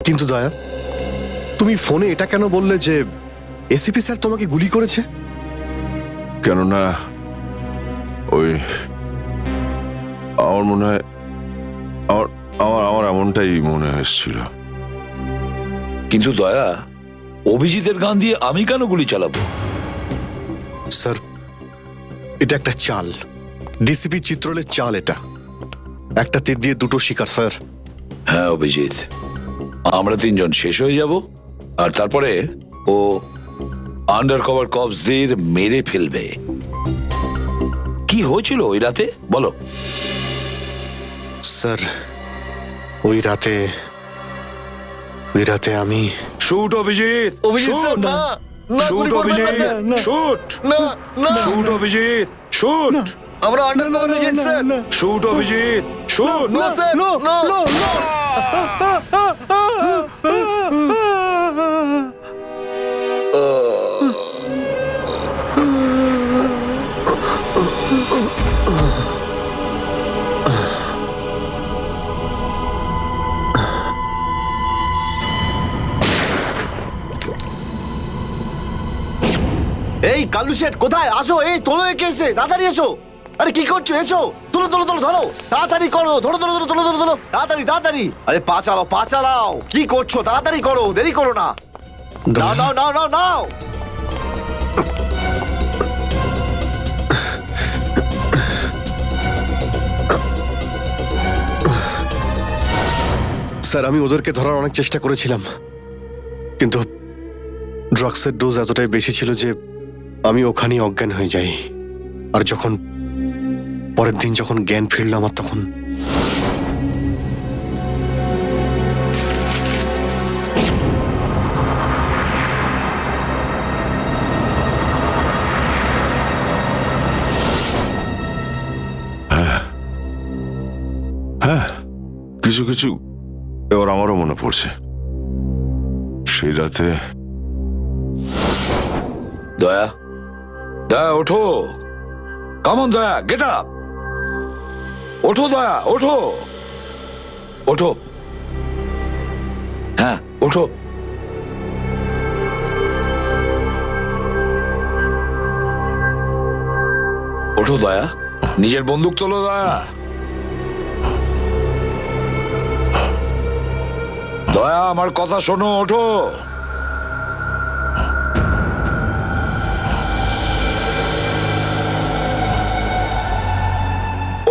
কিন্তু দয়া, তুমি ফোনে এটা কেন বললে যে এসিপি স্যার তোমাকে গুলি করেছে? কেননা ওই আমার মনে হয় আমার আমার আমার এমনটাই মনে হয়েছিল। কিন্তু দয়া, অভিজিতের গান দিয়ে আমি কেন গুলি চালাবো? স্যার, এটা একটা চাল, ডিসিপি চিত্রলের চাল। এটা একটা তীর দিয়ে দুটো শিকার স্যার। হ্যাঁ অভিজিৎ, আমরা তিনজন শেষ হয়ে যাব, আর তারপরে ও আন্ডার কভার কপসদের মেরে ফেলবে। কি হয়েছিল ওই রাতে বলো? স্যার, ওই রাতে আমি শুট অভিজিৎ, অভিজিৎ স্যার, না না, শুট গুলি করবেন না অভিজিৎ, স্যার। শুট না না, শুট অভিজিৎ, শুট আমরা undercover agent sir. Shoot Abhijit, shoot. No sir, no no. এই কালু শেঠ কোথায়? আসো, এই তোলো একে, এসে তাড়াতাড়ি এসো। আরে কি করছো? এসো, তোলো তোলো তোলো, ধরো তাড়াতাড়ি করো, ধরো ধরো ধরো, তোলো তোলো তোলো, তাড়াতাড়ি তাড়াতাড়ি। আরে পা চালাও, পা চালাও, কি করছো? তাড়াতাড়ি করো, দেরি করো না। নাও নাও নাও নাও নাও। স্যার, আমি ওদেরকে ধরার অনেক চেষ্টা করেছিলাম, কিন্তু ড্রাগসের ডোজ এতটাই বেশি ছিল যে আমি ওখানেই অজ্ঞান হয়ে যাই। আর যখন পরের দিন যখন জ্ঞান ফিরল আমার, তখন হ্যাঁ, কিছু কিছু এবার আমারও মনে পড়ছে। সেই রাতে দয়া, দয়া ওঠো, কামন দয়া, গেট আপ, ওঠো দয়া, ওঠো ওঠো, হ্যাঁ ওঠো। ওঠো দয়া, নিজের বন্দুক তোলো দয়া। দয়া, আমার কথা শোনো, ওঠো।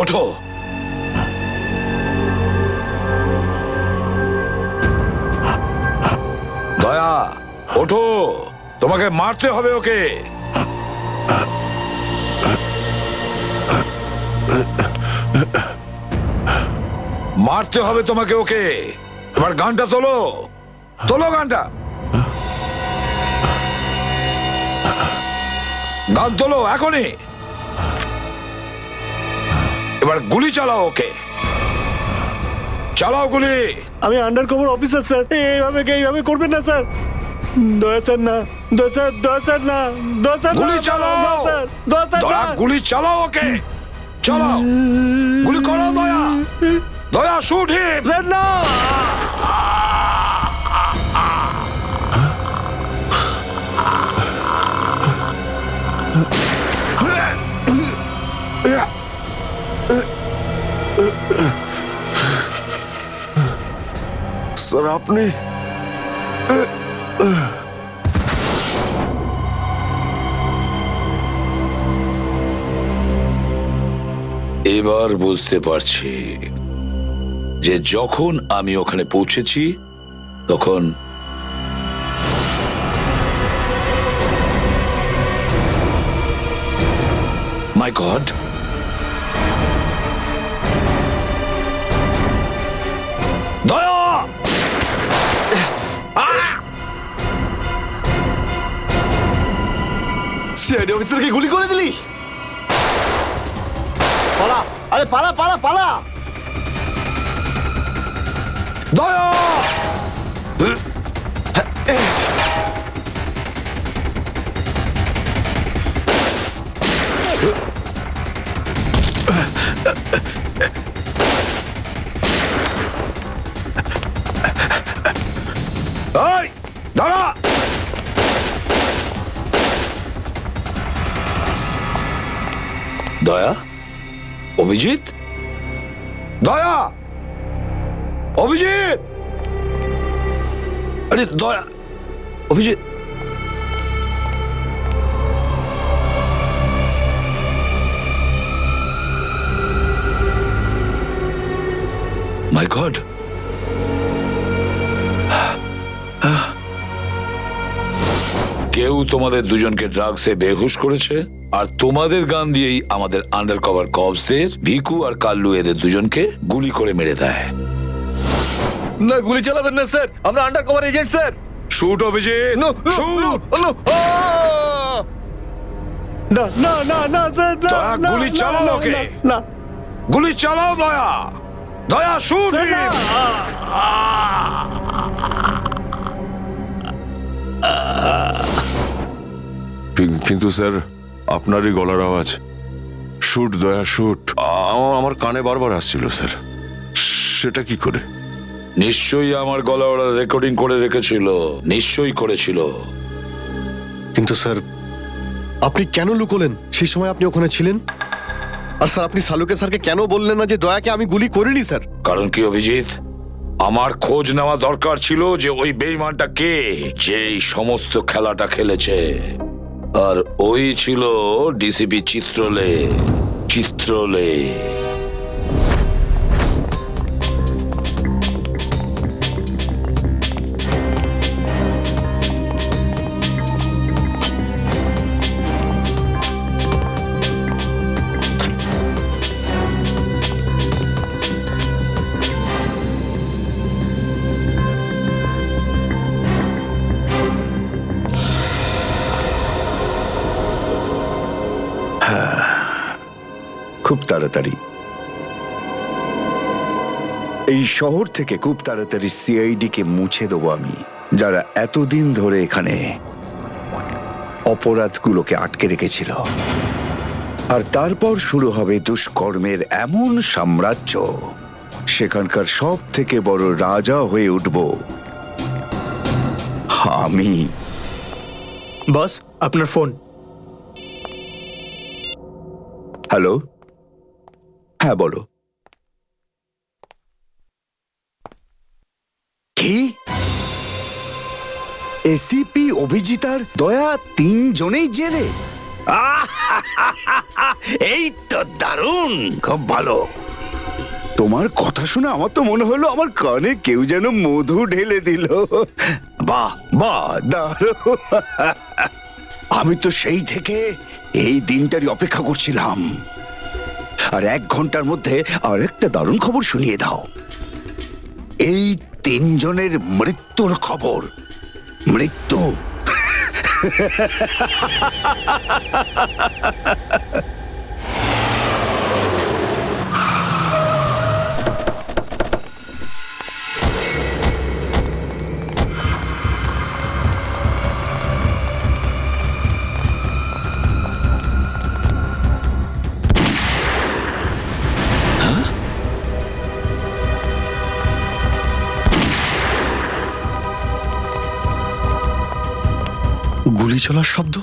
ওঠো। দয়া ওঠো, তোমাকে মারতে হবে ওকে। মারতে হবে তোমাকে ওকে। এবার গানটা তোলো, তোলো গানটা, গান তোলো এখনই। এবার গুলি চালাও ওকে, চালাও গুলি। আমি আন্ডার কভার অফিসার স্যার, এইভাবে করবেন না স্যার। দয়া স্যার না, দয়া স্যার, দয়া স্যার না, দয়া স্যার না, গুলি চালাও। দয়া স্যার, দয়া স্যার না। দয়া গুলি চালাও ওকে, চালাও গুলি করো দয়া, দয়া শুট হিম। স্যার না। স্যার আপনি এবার বুঝতে পারছি যে যখন আমি ওখানে পৌঁছেছি তখন মাই গড, দয়া, সিআইডি অফিসারকে গুলি করে দিলি? পালা, আরে পালা পালা পালা। দয়া, এই দাঁড়া! দয়া, অভিজিৎ, দয়া, অভিজিৎ, আরে দয়া, অভিজিৎ। মাই গড, কেউ তোমাদের দুজনকে ড্রাগসে বেহুশ করেছে, আর তোমাদের গান দিয়েই আমাদের আন্ডার কভার কপসদের ভিকু আর কাল্লু এদের দুজনকে গুলি করে মেরে দেয়। না, গুলি চালাবেন না স্যার, আমরা undercover agent sir. Shoot Abhijit, shoot! না না না না স্যার, না দয়া, না, গুলি না, চালাও না, ওকে। না, না গুলি চালাও দয়া, দয়া শুট! স্যার, না। কিন্তু স্যার, আপনারই গলার আওয়াজ, শুট দয়া শুট, আমার কানে বারবার আসছিল স্যার। সেটা কি করে? নিশ্চয়ই আমার গলা ওরা রেকর্ডিং করে রেখেছিল, নিশ্চয়ই করেছিল। কিন্তু স্যার, আপনি কেন লুকোলেন? সেই সময় আপনি ওখানে ছিলেন। আর স্যার, আপনি সালুকে স্যারকে কেন বললেন না যে দয়াকে আমি গুলি করিনি স্যার? কারণ কি অভিজিৎ, আমার খোঁজ নেওয়া দরকার ছিল যে ওই বেঈমানটা কে, যে এই সমস্ত খেলাটা খেলেছে। আর ওই ছিল ডিসিপি চিত্রলে। চিত্রলে খুব তাড়াতাড়ি এই শহর থেকে খুব তাড়াতাড়ি সিআইডি কে মুছে দেবো আমি, যারা এতদিন ধরে এখানে অপরাধগুলোকে আটকে রেখেছিল। আর তারপর শুরু হবে দুষ্কর্মের এমন সাম্রাজ্য, সেখানকার সব থেকে বড় রাজা হয়ে উঠব আমি। বস, আপনার ফোন। হ্যালো, হ্যাঁ বলো। কি? এসিপি অভিজিতার দয়া তিনজনেই জেলে? এই তো দারুণ, খুব ভালো। তোমার কথা শুনে আমার তো মনে হলো আমার কানে কেউ যেন মধু ঢেলে দিল। বাহ বাহ, দারুণ। আমি তো সেই থেকে এই দিনটারই অপেক্ষা করছিলাম। আর 1 ঘন্টার মধ্যে আরেকটা দারুণ খবর শুনিয়ে দাও। এই তিনজনের মৃত্যুর খবর। মৃত্যু। গুলি চলার শব্দ।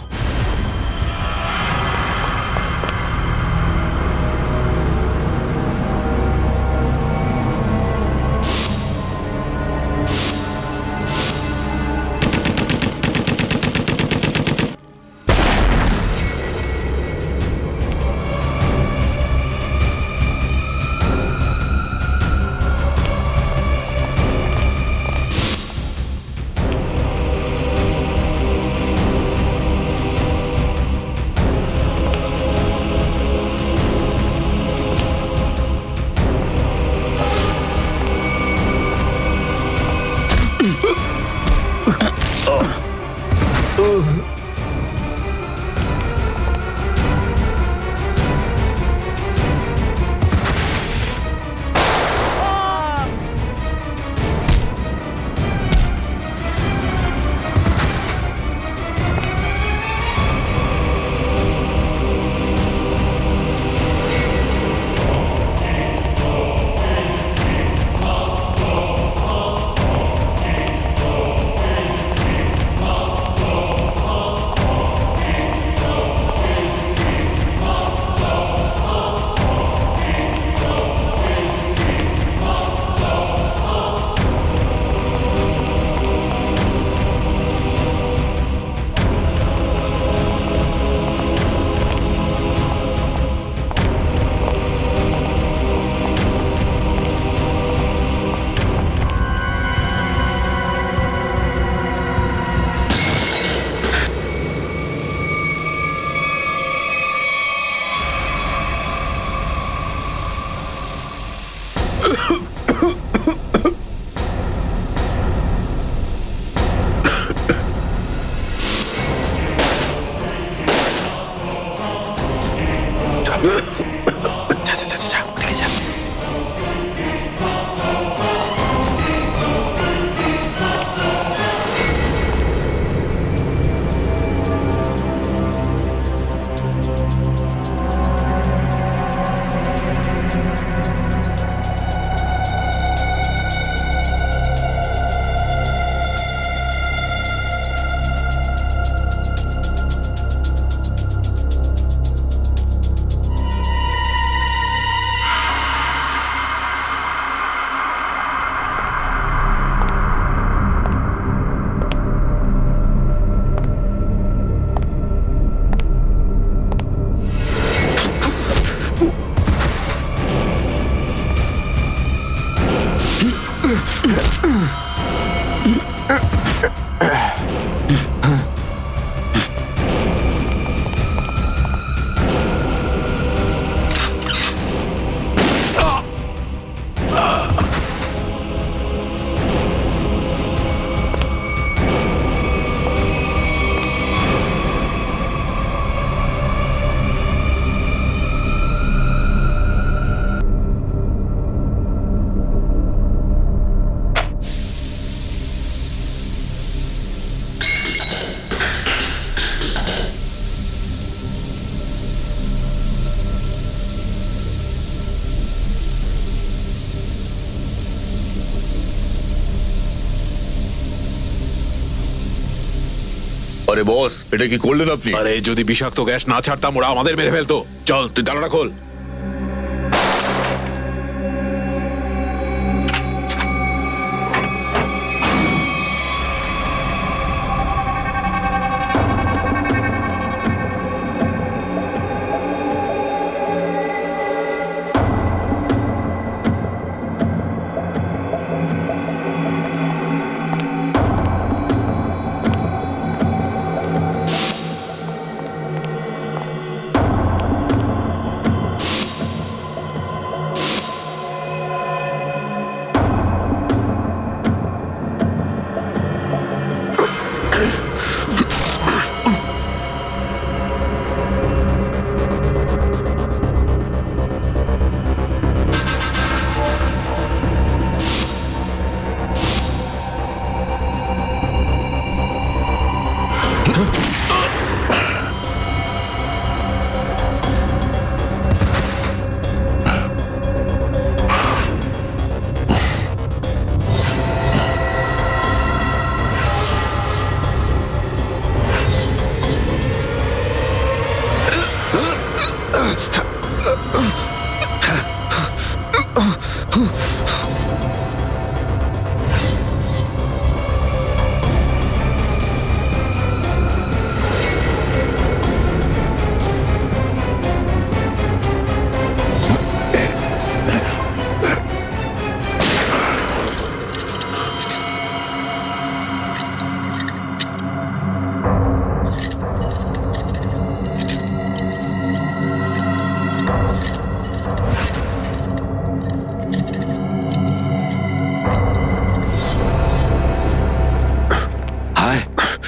আরে বস, এটা কি করলেন আপনি? আরে যদি বিষাক্ত গ্যাস না ছাড়তাম ওরা আমাদের মেরে ফেলতো। চল তুই তালাটা খোল।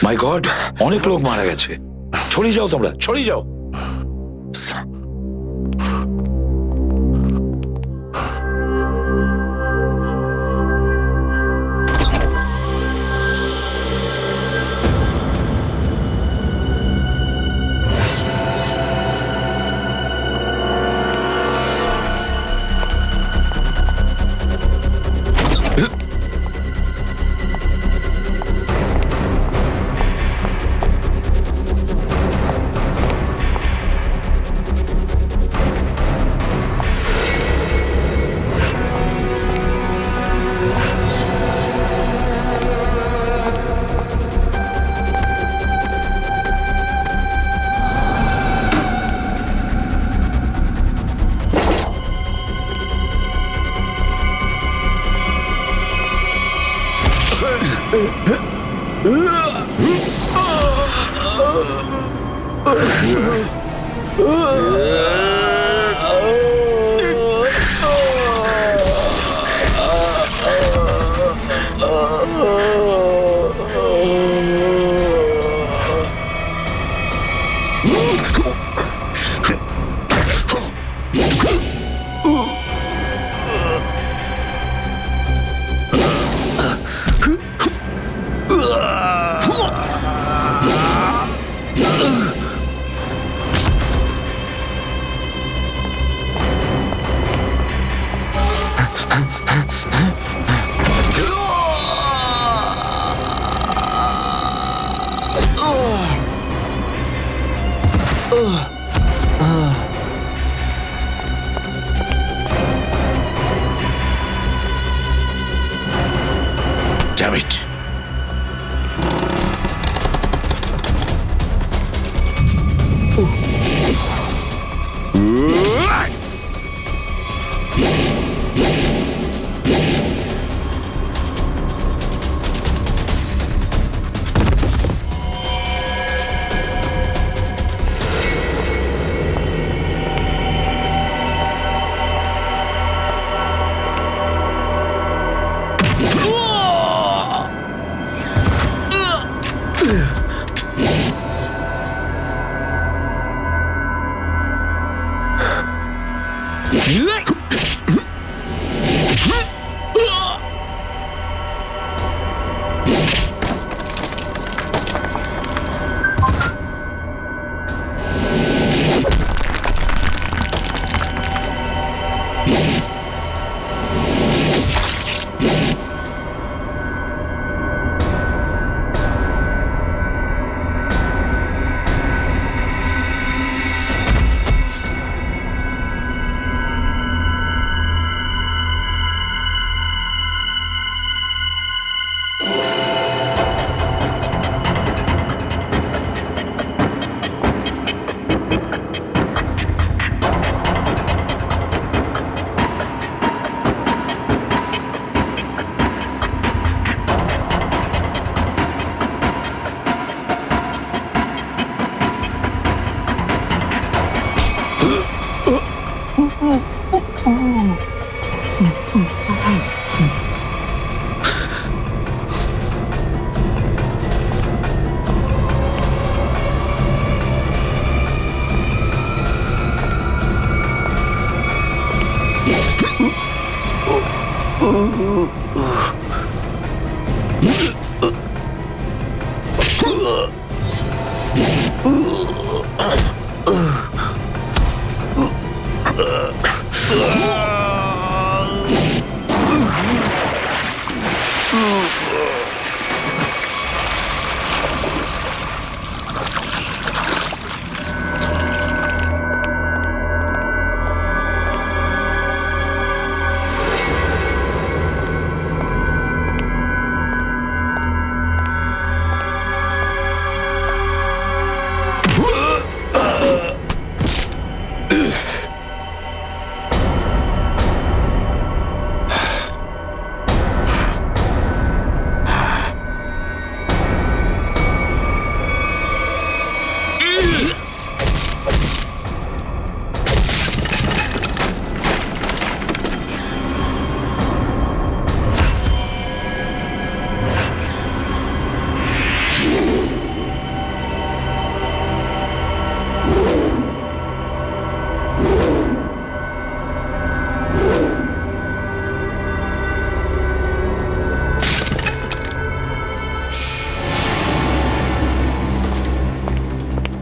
মাই গড, অনেক লোক মারা গেছে। ছড়িয়ে যাও তোমরা, ছড়িয়ে যাও। Damn it.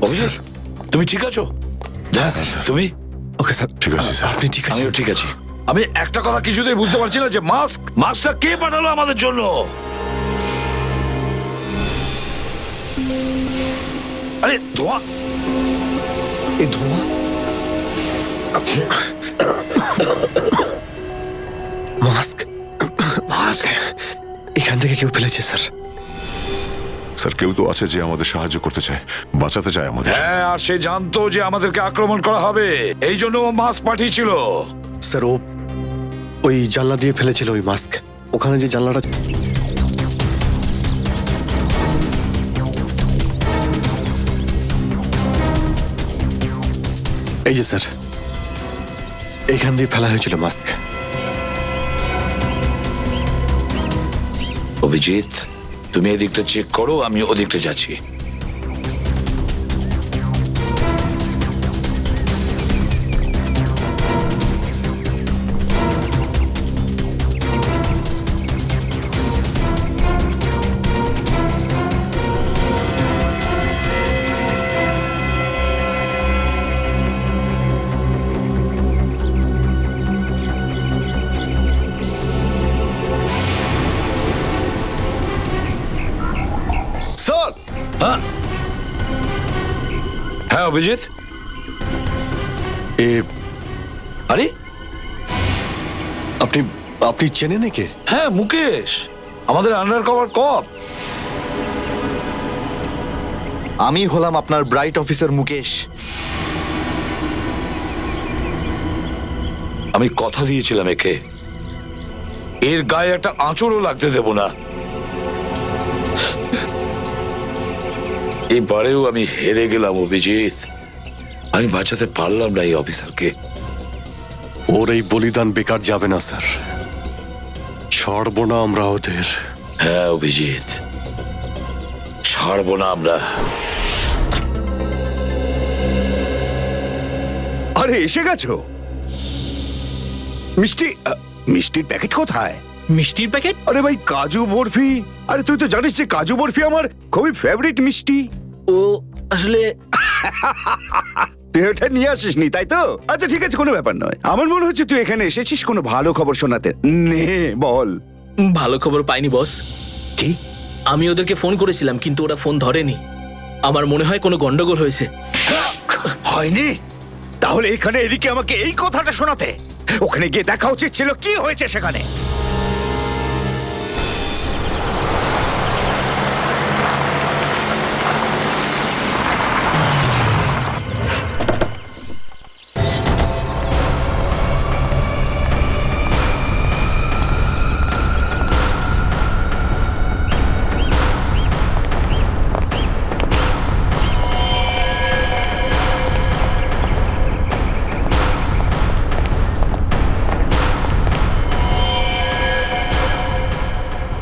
অভিজিৎ, তুমি ঠিক আছো? তুমি? ওকে স্যার, ঠিক আছে, স্যার। আপনি ঠিক আছেন? আমিও ঠিক আছি। আমি একটা কথা কিছুতেই বুঝতে পারছি না যে মাস্কটা কে পাঠালো আমাদের জন্য? আরে ধোঁয়া, এই ধোঁয়া মাস্ক মাস্ক এখান থেকে কেউ ফেলেছে স্যার। স্যার, কেউ তো আছে যে আমাদের সাহায্য করতে চায়, বাঁচাতে চায় আমাদের। হ্যাঁ, আর সে জানতো যে আমাদেরকে আক্রমণ করা হবে, এই জন্য ও মাস্ক পাঠিয়েছিল। স্যার, ও ওই জানলা দিয়ে ফেলেছিল ওই মাস্ক। ওখানে যে জানলাটা, এই যে স্যার, এইখান দিয়ে ফেলা হয়েছিল মাস্ক। অভিজিৎ, তুমি এদিকটা চেক করো, আমি ওদিকটা যাচ্ছি। স্যার, হ্যাঁ অভিজিৎ, এ আরে আপনি আপনি চেনেন একে? হ্যাঁ, মুকেশ, আমাদের আন্ডার কভার কপ। আমি হলাম আপনার ব্রাইট অফিসার মুকেশ। আমি কথা দিয়েছিলাম একে, এর গায়ে একটা আঁচড়ও লাগতে দেব না। এবারেও আমি হেরে গেলাম অভিজিৎ। আমি বাঁচাতে পারলাম না এই অফিসারকে। ওর এই বলিদান বেকার যাবে না স্যার, ছাড়বো না আমরা ওদের। হ্যাঁ অভিজিৎ, ছাড়বো না আমরা। আরে এসে গেছো? মিষ্টির প্যাকেট কোথায়? মিষ্টির প্যাকেট? আরে ভাই কাজু বরফি। আরে তুই তো জানিস যে কাজু বরফি আমার খুবই ফেভারিট মিষ্টি। ও আসলে তুই ওটা নিয়ে আসিসনি তাই তো? আচ্ছা ঠিক আছে, কোনো ব্যাপার নয়। আমার মনে হচ্ছে তুই এখানে এসেছিস কোনো ভালো খবর শোনাতে। নে বল। ভালো খবর পাইনি বস। কি? আমি ওদেরকে ফোন করেছিলাম কিন্তু ওরা ফোন ধরেনি। আমার মনে হয় কোনো গন্ডগোল হয়েছে। হয়নি? তাহলে এখানে এদিকে আমাকে এই কথাটা শোনাতে? ওখানে গিয়ে দেখা উচিত ছিল কি হয়েছে সেখানে।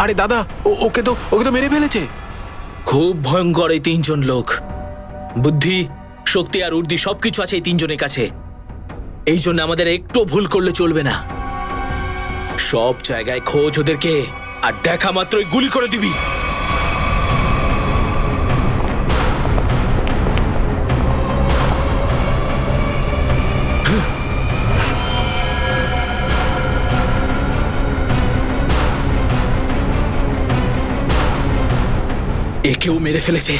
আরে দাদা, ওকে তো মেরে ফেলেছে। খুব ভয়ঙ্কর এই তিনজন লোক। বুদ্ধি, শক্তি আর উর্দি সবকিছু আছে এই তিনজনের কাছে। এই জন্য আমাদের একটু ভুল করলে চলবে না। সব জায়গায় খোঁজ ওদেরকে, আর দেখা মাত্রই গুলি করে দিবি। একেও মেরে ফেলেছে।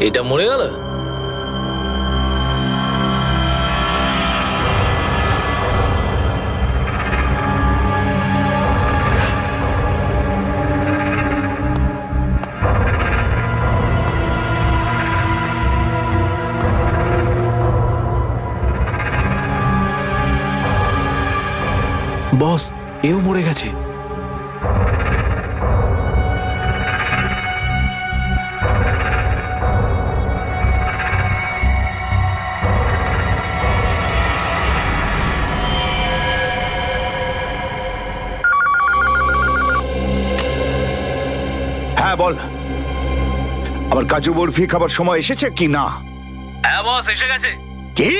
এটা মরে গেল। বস, এও মরে গেছে। হ্যাঁ বল, আমার কাজু বরফি খাবার সময় এসেছে কি না? হ্যাঁ বস, এসে গেছে। কি?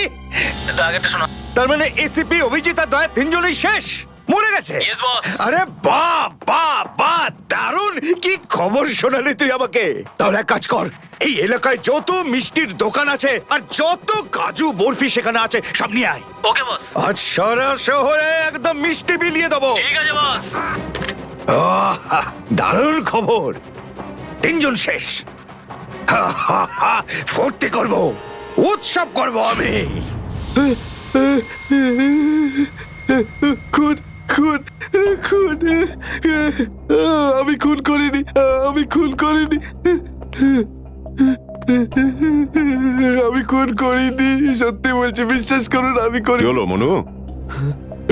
আগেরটা শোনা। তার মানে এসিপি, অভিজিৎ আর দয়া তিনজনই শেষ, মরে গেছে? Yes, boss. আরে বাহ বাহ বাহ, দারুণ! কি খবর শোনালি তুই আমাকে। তাহলে এক কাজ কর, এই এলাকায় যত মিষ্টির দোকান আছে আর যত কাজু বরফি সেখানে আছে সব নিয়ে আয়। ওকে বস। আজ সারা শহরে একদম মিষ্টি বিলিয়ে দেবো। ঠিক আছে বস। আহ, দারুণ খবর, তিনজন শেষ। হা, হা, হা, ফুর্তি করব, উৎসব করব আমি। খুন খুন খুন, আমি খুন করিনি, আমি খুন করিনি, আমি খুন করিনি, সত্যি বলছি, বিশ্বাস করুন আমি কি করি। হলো মনু?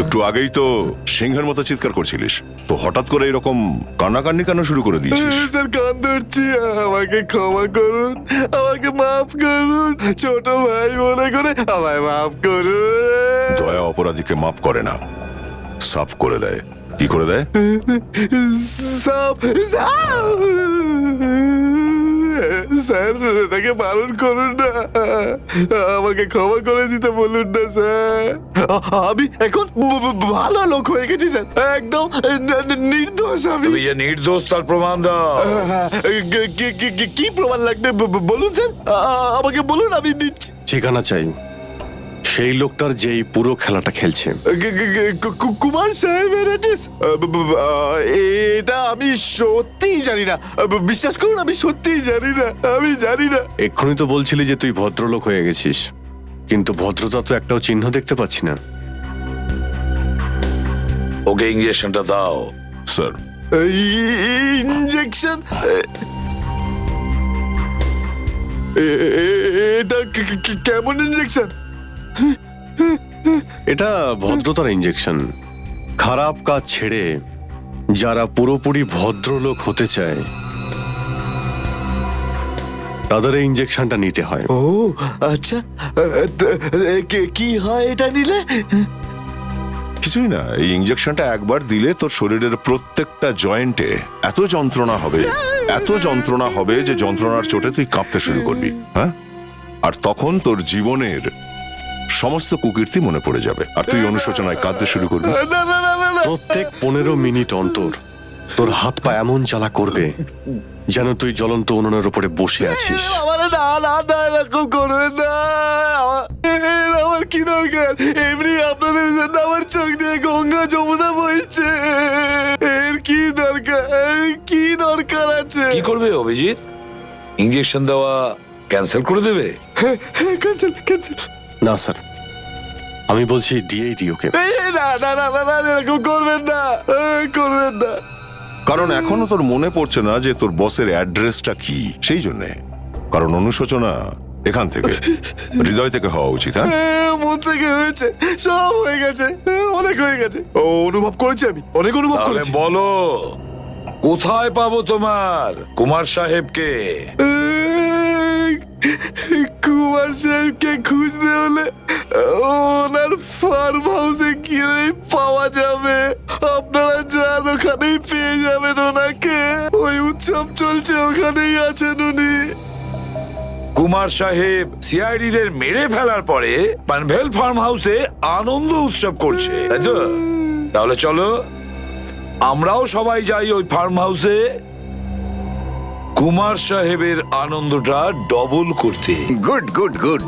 একটু আগেই তো সিংহের মতো চিৎকার করছিলিস, তো হঠাৎ করে এরকম কান্নাকান্নি কেন শুরু করে দিয়েছিস? স্যার কান ধরছি, আমাকে ক্ষমা করুন, আমাকে মাফ করুন, ছোট ভাই মনে করে আমায় মাফ করুন। দয়া অপরাধীকে মাফ করে না, সাফ করে দেয়। কি করে দেয়? সাপ সাপ, স্যার তাকে বারণ করুন না, আমাকে ক্ষমা করে দিতে বলুন না স্যার। আমি এখন ভালো লোক হয়ে গেছি স্যার, একদম নির্দোষ আমি। তুমি যে নির্দোষ তার প্রমাণ দাও। কি প্রমাণ লাগবে বলুন স্যার, আমাকে বলুন, আমি দিচ্ছি। ঠিকানা চাই সেই লোকটার যেই পুরো খেলাটা খেলছে। কুমার সাহেবের অ্যাড্রেস? এটা আমি সত্যিই জানি না, বিশ্বাস করুন আমি সত্যিই জানি না, আমি জানি না। এক্ষুনি তো বলছিলি যে তুই ভদ্রলোক হয়ে গেছিস, কিন্তু ভদ্রতা তো একটাও চিহ্ন দেখতে পাচ্ছি না। ওকে ইঞ্জেকশনটা দাও, স্যার ইঞ্জেকশন এটা কেমন ইঞ্জেকশন? এটা ভদ্রতার ইঞ্জেকশন। খারাপ কাজ ছেড়ে যারা পুরোপুরি ভদ্রলোক হতে চায় তাদের এই ইঞ্জেকশনটা নিতে হয়। ও আচ্ছা, কি হয় এটা নিলে? কিছুই না, এই ইঞ্জেকশনটা একবার দিলে তোর শরীরের প্রত্যেকটা জয়েন্টে এত যন্ত্রণা হবে যে যন্ত্রণার চোটে তুই কাঁপতে শুরু করবি। হ্যাঁ, আর তখন তোর জীবনের সমস্ত কুকীর্তি মনে পড়ে যাবে আর তুই অনুশোচনায় কাঁদতে শুরু করবি। না না না না না, প্রত্যেক 15 মিনিট অন্তর তোর হাত পা এমন জ্বালা করবে যেন তুই জ্বলন্ত উনুনের উপরে বসে আছিস। আমার না না না, এরকম করবেন না। আমার কি দরকার? এমনি আপনাদের জন্য আমার চোখ দিয়ে গঙ্গা যমুনা বইছে। এর কি দরকার আছে? কি করবে অভিজিৎ? ইঞ্জেকশন দেওয়া ক্যান্সেল করে দেবে? Cancel cancel. না স্যার, আমি বলছি দিয়েই দিই ওকে। না না না না, এরকম করবেন না, করবেন না। কারণ এখনো তোর মনে পড়ছে না যে তোর বসের অ্যাড্রেসটা কি, সেই জন্যে। কারণ অনুশোচনা এখান থেকে, হৃদয় থেকে হওয়া উচিত। হ্যাঁ, মন থেকে হয়েছে, সব হয়ে গেছে, অনেক হয়ে গেছে। ও অনুভব করেছি, আমি অনেক অনুভব তাহলে করেছি। বলো, কোথায় পাবো তোমার কুমার সাহেবকে? কুমার সাহেবকে খুঁজতে হলে ওনার ফার্ম হাউসে গিয়ে পাওয়া যাবে। আপনারা যান, ওখানেই পেয়ে যাবেন ওনাকে। ওই উৎসব চলছে, ওখানেই আছেন উনি। কুমার সাহেব সিআইডিদের মেরে ফেলার পরে পানভেল ফার্ম হাউসে আনন্দ উৎসব করছে, তাই তো? তাহলে চলো আমরাও সবাই যাই ওই ফার্ম হাউসে কুমার সাহেবের আনন্দটা ডবল করতে। Good good good.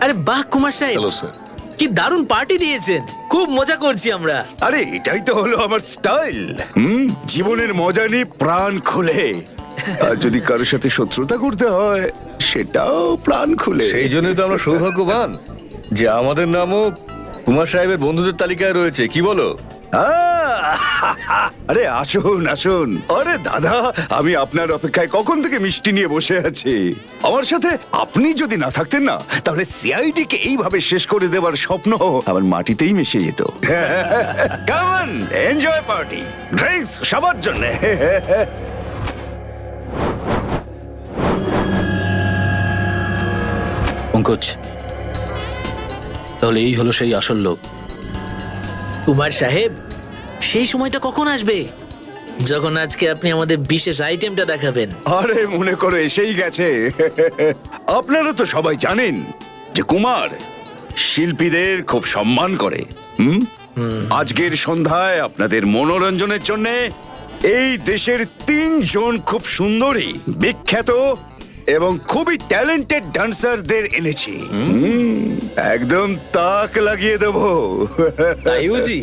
আরে বাহ কুমার সাহেব, হ্যালো স্যার। কি দারুণ পার্টি দিয়েছেন, খুব মজা করছি আমরা। আরে এটাই তো হলো আমার স্টাইল। জীবনের মজা নিয়ে প্রাণ খুলে, আর যদি কারোর সাথে শত্রুতা করতে হয় সেটাও প্রাণ খুলে। সেই জন্যই তো আমরা সৌভাগ্যবান যে আমাদের নামও কুমার সাহেবের বন্ধুদের তালিকায় রয়েছে, কি বলো? আরে আসুন আসুন। আরে দাদা, আমি আপনার অপেক্ষায় কখন থেকে মিষ্টি নিয়ে বসে আছি। আমার সাথে আপনি যদি না থাকতেন না, তাহলে সিআইডি কে এইভাবে শেষ করে দেবার স্বপ্ন আমার মাটিতেই মিশে যেত। Come on, enjoy party, drinks সবার জন্য। পঙ্কজ, তাহলে এই হলো সেই আসল লোক। কুমার সাহেব, সেই সময়টা কখন আসবে যখন আজকে আপনি আমাদের বিশেষ আইটেমটা দেখাবেন? আরে মনে করো এসেই গেছে। আপনারা তো সবাই জানেন যে কুমার শিল্পীদের খুব সম্মান করে। আজকের সন্ধ্যায় আপনাদের মনোরঞ্জনের জন্য এই দেশের 3 জন খুব সুন্দরী, বিখ্যাত এবং খুবই ট্যালেন্টেড ডান্সারদের এনেছি। একদম তাক লাগিয়ে দেবো। তাই বুঝি?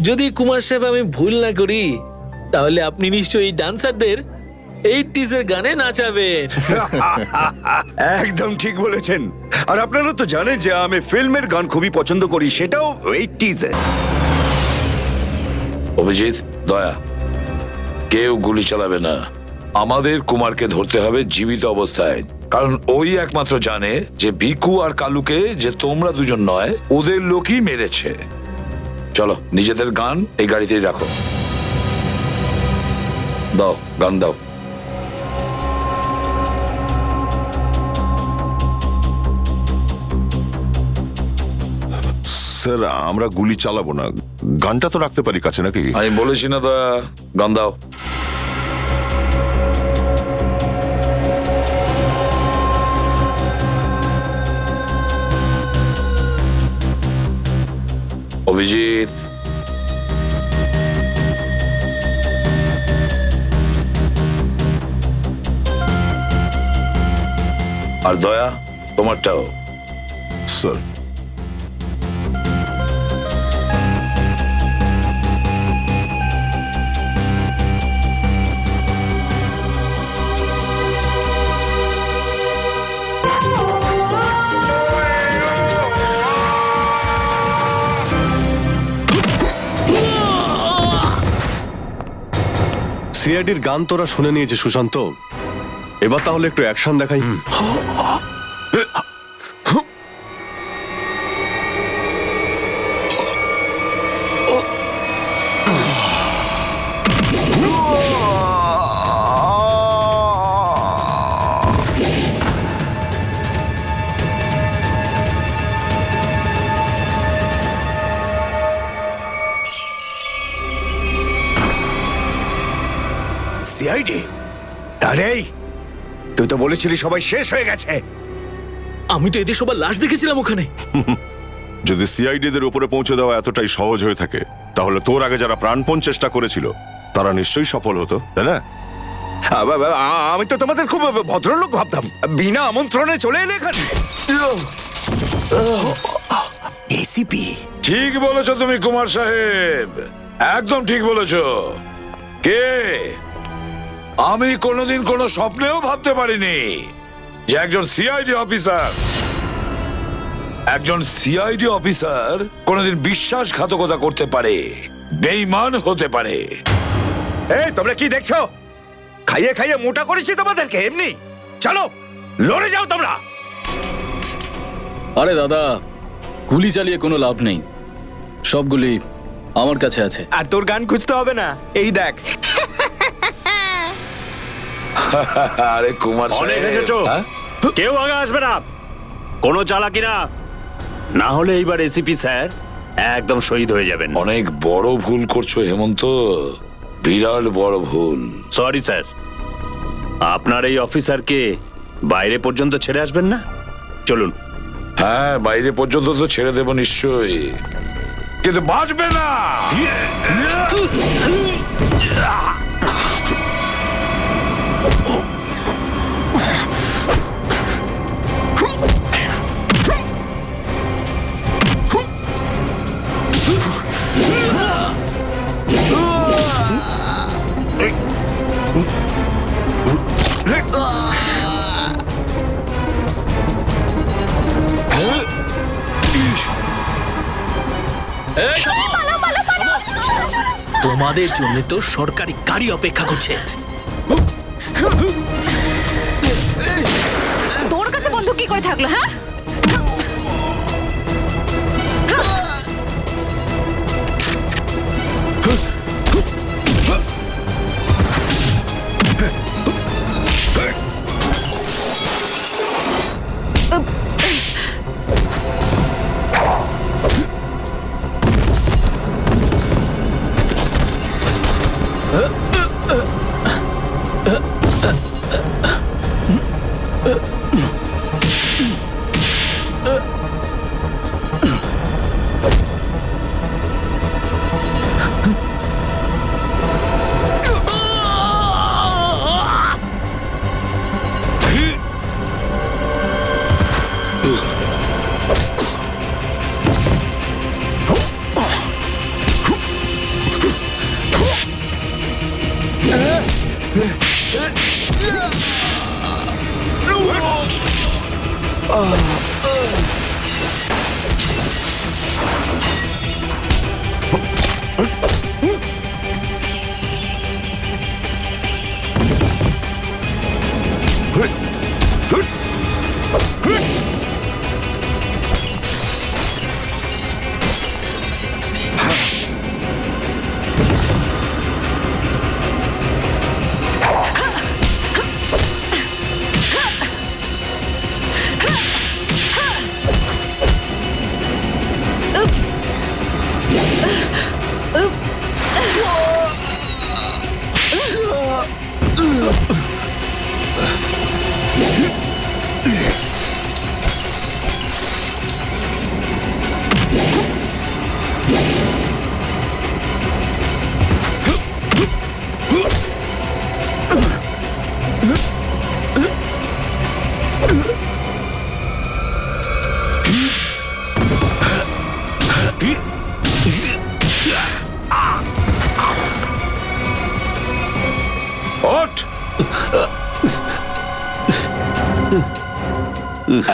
যদি কুমার সাহেব আমি ভুল না করি, তাহলে আপনি নিশ্চয়ই এই ডান্সারদের 80s এর গানে নাচাবেন। একদম ঠিক বলেছেন। আর আপনারা তো জানেন যে আমি ফিল্মের গান খুবই পছন্দ করি, সেটাও 80s এ। অভিজিৎ, দয়া, কেউ গুলি চালাবে না। আমাদের কুমারকে ধরতে হবে জীবিত অবস্থায়, কারণ ওই একমাত্র জানে যে ভিকু আর কালুকে যে তোমরা দুজন নয়, ওদের লোকই মেরেছে। চলো, নিজেদের গান এই গাড়িতেই রাখো। দাও, গান দাও। স্যার, আমরা গুলি চালাবো না, গানটা তো রাখতে পারি কাছে নাকি? আমি বলেছি না দয়া, গান দাও। অভিজিৎ, আর দয়া, তোমারটাও। স্যার, সিআইডির গান তোরা শুনে নিয়েছে সুশান্ত, এবার তাহলে একটু অ্যাকশন দেখাই। সিআইডি? আরে তুই তো বলেছিলি সবাই শেষ হয়ে গেছে। আমি তো এদের সবার লাশ দেখেছিলাম ওখানে। যদি সিআইডিদের উপরে পৌঁছে দেওয়া এতটাই সহজ হয়ে থাকে, তাহলে তোর আগে যারা প্রাণপণ চেষ্টা করেছিল তারা নিশ্চয়ই সফল হতো, তাই না? আমি তো তোমাদের খুব ভদ্রলোক ভাবতাম, বিনা আমন্ত্রণে চলে এলে এখানে। এসিপি? ঠিক বলেছো তুমি কুমার সাহেব, একদম ঠিক বলেছো। কে? আমি কোনোদিন কোনো স্বপ্নেও ভাবতে পারিনি যে একজন সিআইডি অফিসার কোনোদিন বিশ্বাসঘাতকতা করতে পারে, বেঈমান হতে পারে। এই তোমরা কি দেখছো? খাইয়ে খাইয়ে মোটা করেছি তোমাদেরকে এমনি। চলো লড়ে যাও তোমরা। আরে দাদা, গুলি চালিয়ে কোনো লাভ নেই, সবগুলি আমার কাছে আছে। আর তোর গান খুঁজতে হবে না, এই দেখ। আরে কুমার অনেক সাহেব, এসেছো, হ্যাঁ? কেউ আগে আসবে না, কোনো চালাকি না, না হলে এইবার এসিপি স্যার একদম শহীদ হয়ে যাবেন। অনেক বড় ভুল করছো হেমন্ত, বিরাট বড় ভুল। সরি স্যার, আপনার এই অফিসারকে বাইরে পর্যন্ত ছেড়ে আসবেন না? চলুন। হ্যাঁ, বাইরে পর্যন্ত তো ছেড়ে দেবো নিশ্চয়ই, কিন্তু বাঁচবে না। তোমাদের জন্য তো সরকারি গাড়ি অপেক্ষা করছে। তোর কাছে বন্দুক কি করে থাকলো? হ্যাঁ,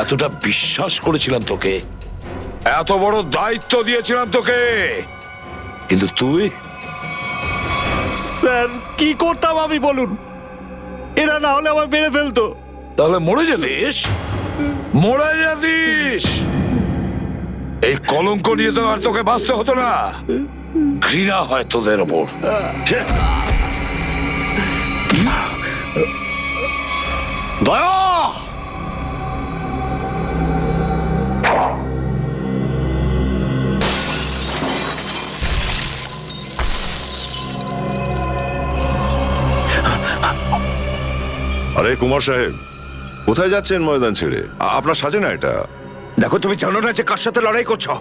এতটা বিশ্বাস করেছিলাম তোকে, এত বড় দায়িত্ব দিয়েছিলাম তোকে, কিন্তু তুই স্যার কি করতাম আমি বলুন, এরা না হলে আমার মেরে ফেলতো। তাহলে মরে যেতিস, মরে যেতিস। এই কলঙ্ক নিয়ে তো আর তোকে বাঁচতে হতো না। ঘৃণা হয় তোদের ওপর। ছে। দয়া! আরে কুমার সাহেব, কোথায় যাচ্ছেন ময়দান ছেড়ে? আপনার সাজে না এটা। দেখো, তুমি জানো না যে কার সাথে লড়াই করছো?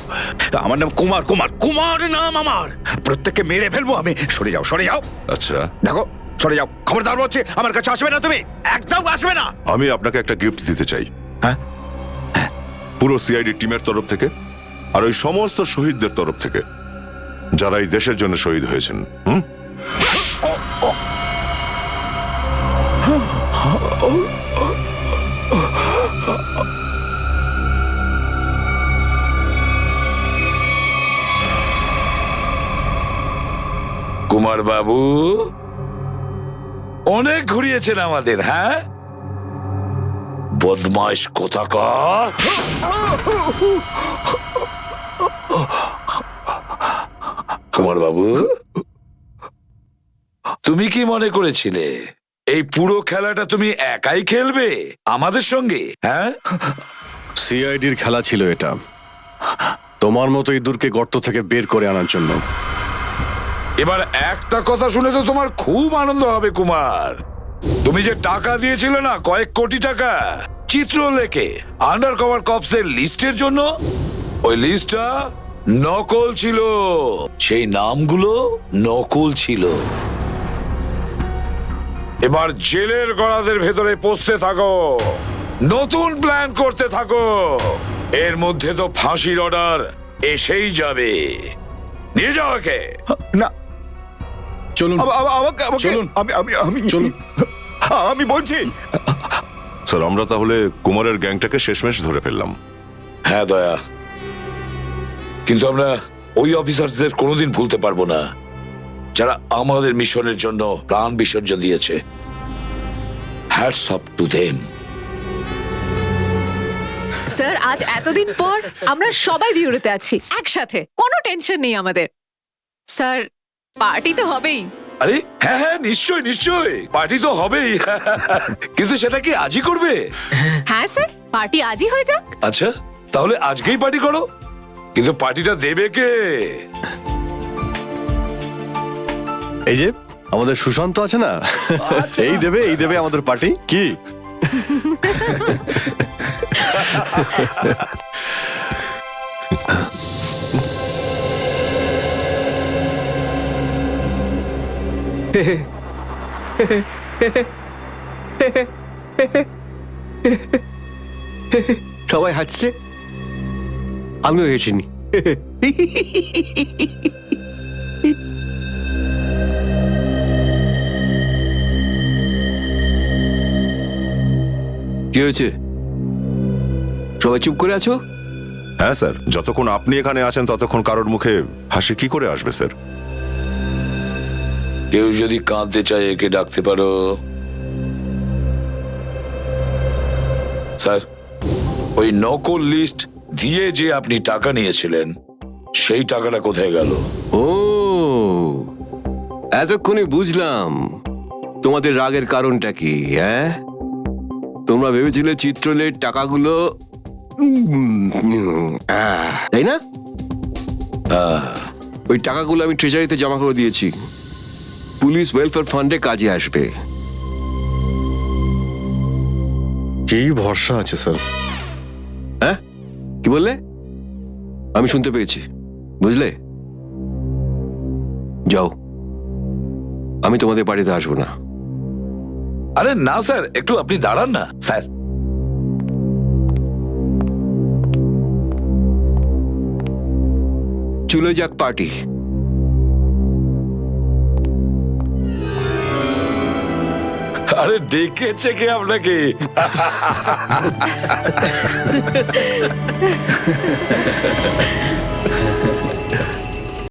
আমার নাম কুমার, কুমার, কুমার নাম আমার। প্রত্যেককে মেরে ফেলবো আমি। সরে যাও, সরে যাও। আচ্ছা, দেখো, সরে যাও। খবরদার বলছি, আমার কাছে আসবে না তুমি, একদম আসবে না। আমি আপনাকে একটা গিফট দিতে চাই। হ্যাঁ? পুরো সিআইডি টিমের তরফ থেকে আর ওই সমস্ত শহীদদের তরফ থেকে যারা এই দেশের জন্য শহীদ হয়েছেন। হুম? কুমার বাবু অনেক ঘুরিয়েছেন আমাদের, হ্যাঁ? বদমাইশ কোথাকার। কুমার বাবু, তুমি কি মনে করেছিলে এই পুরো খেলাটা তুমি একাই খেলবে আমাদের সঙ্গে? হ্যাঁ, সিআইডির খেলা ছিল এটা, তোমার মতো ইঁদুরকে গর্ত থেকে বের করে আনার জন্য। এবার একটা কথা শুনে তো তোমার খুব আনন্দ হবে কুমার। তুমি যে টাকা দিয়েছিলে না, কয়েক কোটি টাকা, চিত্রলেখে আন্ডার কভার কপসের লিস্টের জন্য, ওই লিস্টটা নকল ছিল। সেই নামগুলো নকল ছিল। এবার জেলের গড়াদের ভেতরে পৌঁছতে থাকো, নতুন প্ল্যান করতে থাকো। এর মধ্যে তো ফাঁসির অর্ডার এসেই যাবে। নিয়ে যাও একে। না, চলুন আমাকে চলুন। আমি চলুন। আমি বলছি। স্যার, আমরা তাহলে কুমারের গ্যাংটাকে শেষমেশ ধরে ফেললাম। হ্যাঁ দয়া, কিন্তু আমরা ওই অফিসারদের কোনোদিন ভুলতে পারবো না যারা আমাদের মিশনের জন্য প্রাণ বিসর্জন দিয়েছে। Hats off to them. Sir, আজ এতদিন পর আমরা সবাই বিউরোতে আছি একসাথে, কোনো টেনশন নেই আমাদের। স্যার, পার্টি তো হবেই। আরে হ্যাঁ হ্যাঁ, নিশ্চয় নিশ্চয়, পার্টি তো হবেই। কিন্তু সেটা কি আজই করবে? হ্যাঁ স্যার, পার্টি আজই হয়ে যাক। আচ্ছা, তাহলে আজকেই পার্টি করো। কিন্তু পার্টিটা দেবে কে? এই যে আমাদের সুশান্ত আছে না, এই দেবে আমাদের পার্টি। কি সবাই হাসছে, আমিও হেসিনি। কি হয়েছে? সবাই চুপ করে আছো? হ্যাঁ স্যার, যতক্ষণ আপনি এখানে আছেন ততক্ষণ কারোর মুখে হাসি কি করে আসবে স্যার? কেউ যদি কাঁদতে চায় একে ডাকতে পারো। স্যার, ওই নকল লিস্ট দিয়ে যে আপনি টাকা নিয়েছিলেন, সেই টাকাটা কোথায় গেল? ও, এতক্ষণে বুঝলাম তোমাদের রাগের কারণটা কি। হ্যাঁ, তোমরা ভেবেছিলে চিত্রলের টাকাগুলো তাই না? ওই টাকাগুলো আমি ট্রেজারিতে জমা করে দিয়েছি, পুলিশ ওয়েলফেয়ার ফান্ডে কাজে আসবে। কি ভরসা আছে স্যার? হ্যাঁ, কি বললে? আমি শুনতে পেয়েছি, বুঝলে? যাও, আমি তোমাদের বাড়িতে আসবো না। আরে না স্যার, একটু আপনি দাঁড়ান না স্যার। চলে যাক পার্টি। আরে ডেকেছে কে আপনাকে?